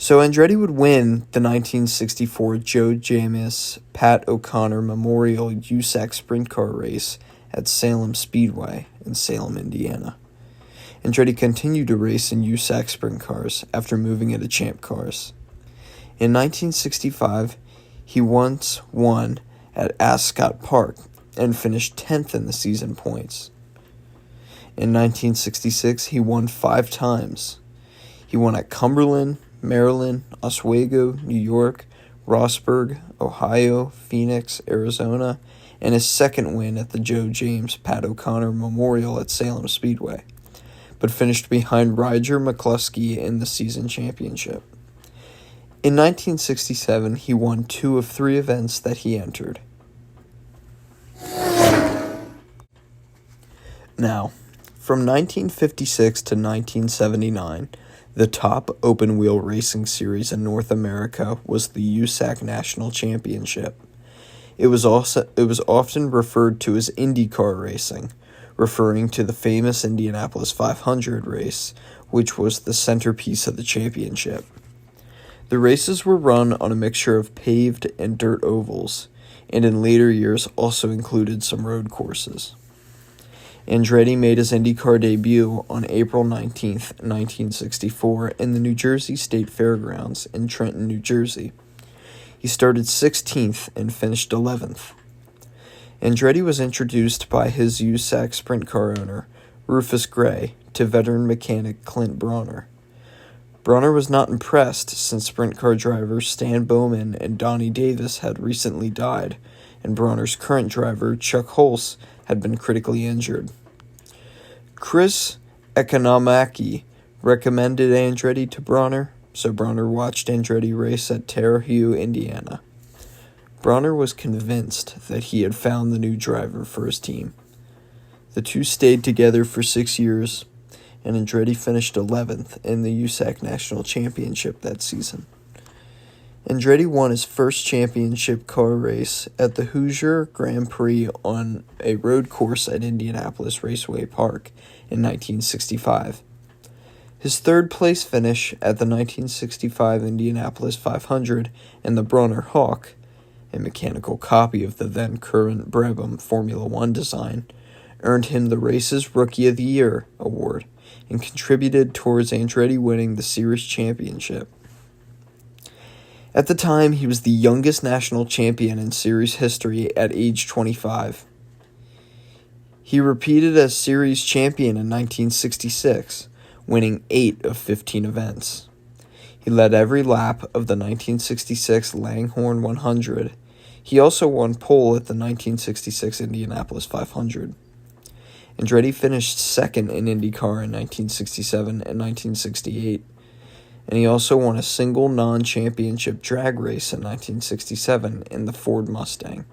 So Andretti would win the 1964 Joe Jamis Pat O'Connor Memorial USAC Sprint Car race at Salem Speedway in Salem, Indiana. Andretti continued to race in USAC Sprint Cars after moving into Champ Cars. In 1965, he once won at Ascot Park and finished 10th in the season points. In 1966, he won 5 times. He won at Cumberland, Maryland, Oswego, New York, Rossburg, Ohio, Phoenix, Arizona, and his second win at the Joe James Pat O'Connor Memorial at Salem Speedway, but finished behind Roger McCluskey in the season championship. In 1967, he won 2 of 3 events that he entered. Now, from 1956 to 1979, the top open-wheel racing series in North America was the USAC National Championship. It was often referred to as IndyCar racing, referring to the famous Indianapolis 500 race, which was the centerpiece of the championship. The races were run on a mixture of paved and dirt ovals, and in later years also included some road courses. Andretti made his IndyCar debut on April 19, 1964, in the New Jersey State Fairgrounds in Trenton, New Jersey. He started 16th and finished 11th. Andretti was introduced by his USAC sprint car owner, Rufus Gray, to veteran mechanic Clint Bronner. Bronner was not impressed since sprint car drivers Stan Bowman and Donnie Davis had recently died, and Bronner's current driver, Chuck Holse, had been critically injured. Chris Economaki recommended Andretti to Bronner, so Bronner watched Andretti race at Terre Haute, Indiana. Bronner was convinced that he had found the new driver for his team. The two stayed together for 6 years, and Andretti finished 11th in the USAC National Championship that season. Andretti won his first championship car race at the Hoosier Grand Prix on a road course at Indianapolis Raceway Park in 1965. His third-place finish at the 1965 Indianapolis 500 and the Bronner Hawk, a mechanical copy of the then-current Brabham Formula One design, earned him the race's Rookie of the Year award and contributed towards Andretti winning the series championship. At the time, he was the youngest national champion in series history at age 25. He repeated as series champion in 1966, winning 8 of 15 events. He led every lap of the 1966 Langhorne 100. He also won pole at the 1966 Indianapolis 500. Andretti finished second in IndyCar in 1967 and 1968, and he also won a single non-championship drag race in 1967 in the Ford Mustang.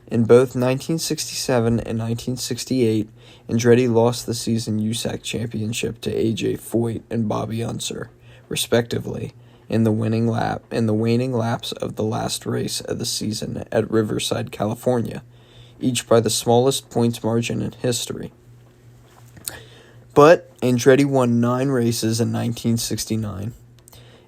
In both 1967 and 1968, Andretti lost the season USAC championship to A.J. Foyt and Bobby Unser, respectively, in the waning laps of the last race of the season at Riverside, California, each by the smallest points margin in history. But Andretti won 9 races in 1969,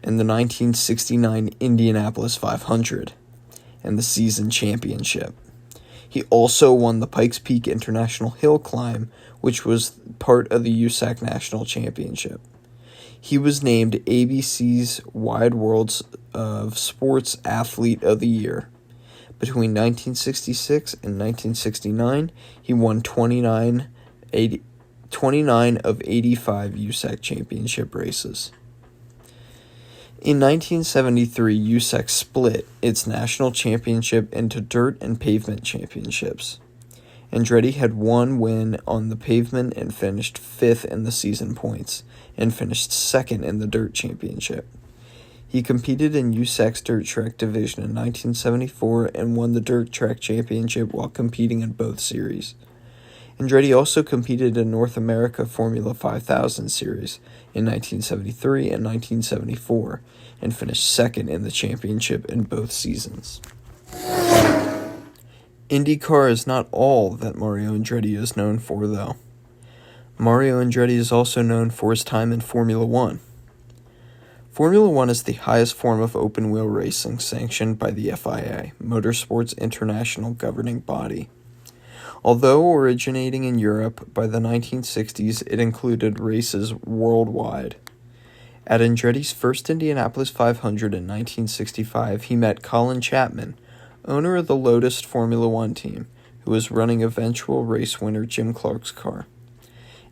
and the 1969 Indianapolis 500, and the season championship. He also won the Pikes Peak International Hill Climb, which was part of the USAC National Championship. He was named ABC's Wide Worlds of Sports Athlete of the Year. Between 1966 and 1969, he won 29 of 85 USAC championship races. In 1973, USAC split its national championship into dirt and pavement championships. Andretti had one win on the pavement and finished 5th in the season points, and finished 2nd in the dirt championship. He competed in USAC's dirt track division in 1974 and won the dirt track championship while competing in both series. Andretti also competed in North America Formula 5000 series in 1973 and 1974, and finished 2nd in the championship in both seasons. IndyCar is not all that Mario Andretti is known for, though. Mario Andretti is also known for his time in Formula One. Formula One is the highest form of open-wheel racing sanctioned by the FIA, Motorsports International Governing Body. Although originating in Europe by the 1960s, it included races worldwide. At Andretti's first Indianapolis 500 in 1965, he met Colin Chapman, owner of the Lotus Formula One team, who was running eventual race winner Jim Clark's car.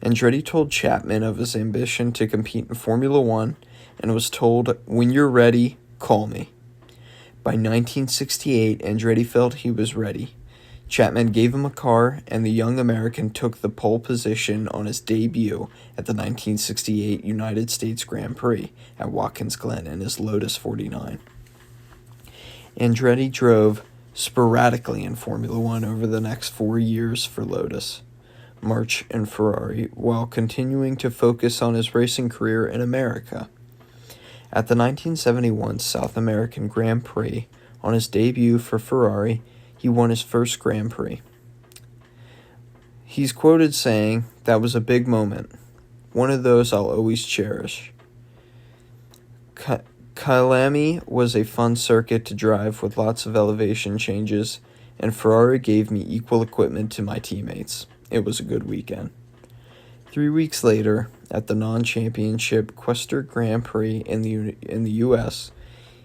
Andretti told Chapman of his ambition to compete in Formula One and was told, "When you're ready, call me." By 1968, Andretti felt he was ready. Chapman gave him a car, and the young American took the pole position on his debut at the 1968 United States Grand Prix at Watkins Glen in his Lotus 49. Andretti drove sporadically in Formula One over the next 4 years for Lotus, March, and Ferrari, while continuing to focus on his racing career in America. At the 1971 South American Grand Prix, on his debut for Ferrari, he won his first Grand Prix. He's quoted saying, "That was a big moment. One of those I'll always cherish." Kyalami was a fun circuit to drive with lots of elevation changes, and Ferrari gave me equal equipment to my teammates. It was a good weekend. 3 weeks later, at the non-championship Quester Grand Prix in the U.S.,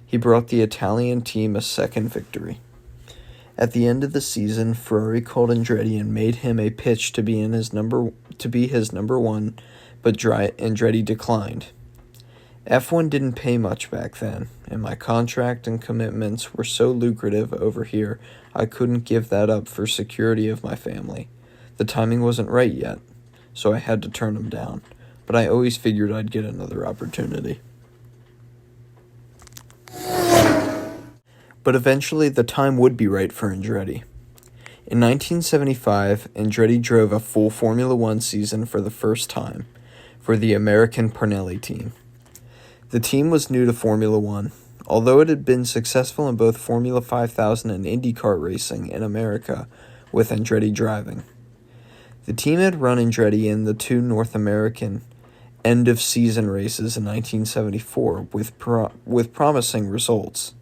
he brought the Italian team a second victory. At the end of the season, Ferrari called Andretti and made him a pitch to be his number one, but Andretti declined. F1 didn't pay much back then, and my contract and commitments were so lucrative over here I couldn't give that up for security of my family. The timing wasn't right yet, so I had to turn them down, but I always figured I'd get another opportunity. But eventually the time would be right for Andretti. In 1975, Andretti drove a full Formula One season for the first time for the American Parnelli team. The team was new to Formula One, although it had been successful in both Formula 5000 and IndyCar racing in America with Andretti driving. The team had run Andretti in the 2 North American end-of-season races in 1974 with promising results.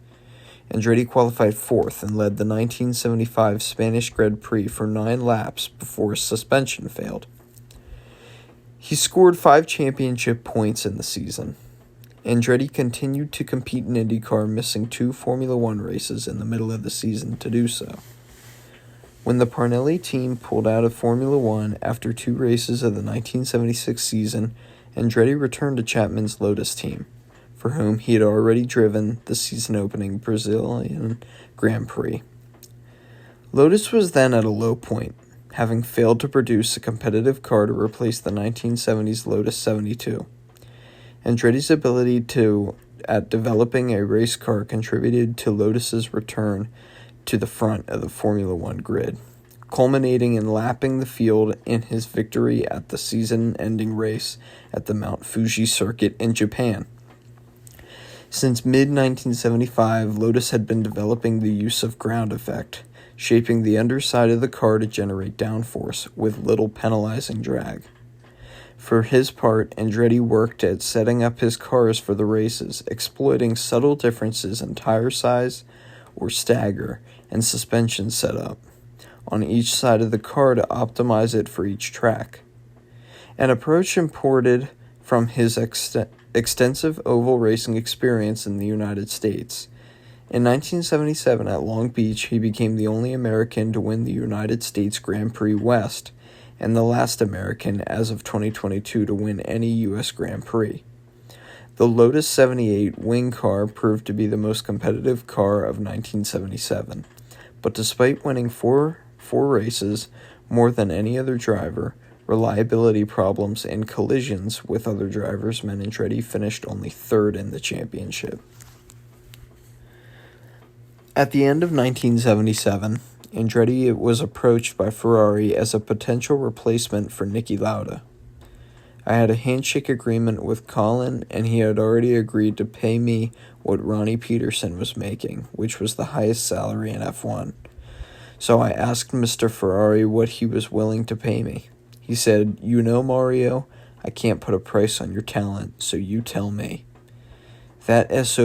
Andretti qualified 4th and led the 1975 Spanish Grand Prix for 9 laps before suspension failed. He scored 5 championship points in the season. Andretti continued to compete in IndyCar, missing 2 Formula One races in the middle of the season to do so. When the Parnelli team pulled out of Formula One after 2 races of the 1976 season, Andretti returned to Chapman's Lotus team, for whom he had already driven the season-opening Brazilian Grand Prix. Lotus was then at a low point, having failed to produce a competitive car to replace the 1970s Lotus 72. Andretti's ability at developing a race car contributed to Lotus's return to the front of the Formula One grid, culminating in lapping the field in his victory at the season-ending race at the Mount Fuji circuit in Japan. Since mid-1975, Lotus had been developing the use of ground effect, shaping the underside of the car to generate downforce with little penalizing drag. For his part, Andretti worked at setting up his cars for the races, exploiting subtle differences in tire size or stagger and suspension setup on each side of the car to optimize it for each track. An approach imported from his extensive oval racing experience in the United States. In 1977 at Long Beach, he became the only American to win the United States Grand Prix West and the last American as of 2022 to win any U.S. Grand Prix. The Lotus 78 wing car proved to be the most competitive car of 1977, but despite winning four races, more than any other driver, reliability problems and collisions with other drivers meant Andretti finished only 3rd in the championship. At the end of 1977, Andretti was approached by Ferrari as a potential replacement for Niki Lauda. I had a handshake agreement with Colin, and he had already agreed to pay me what Ronnie Peterson was making, which was the highest salary in F1. So I asked Mr. Ferrari what he was willing to pay me. He said, "You know, Mario, I can't put a price on your talent, so you tell me." That SO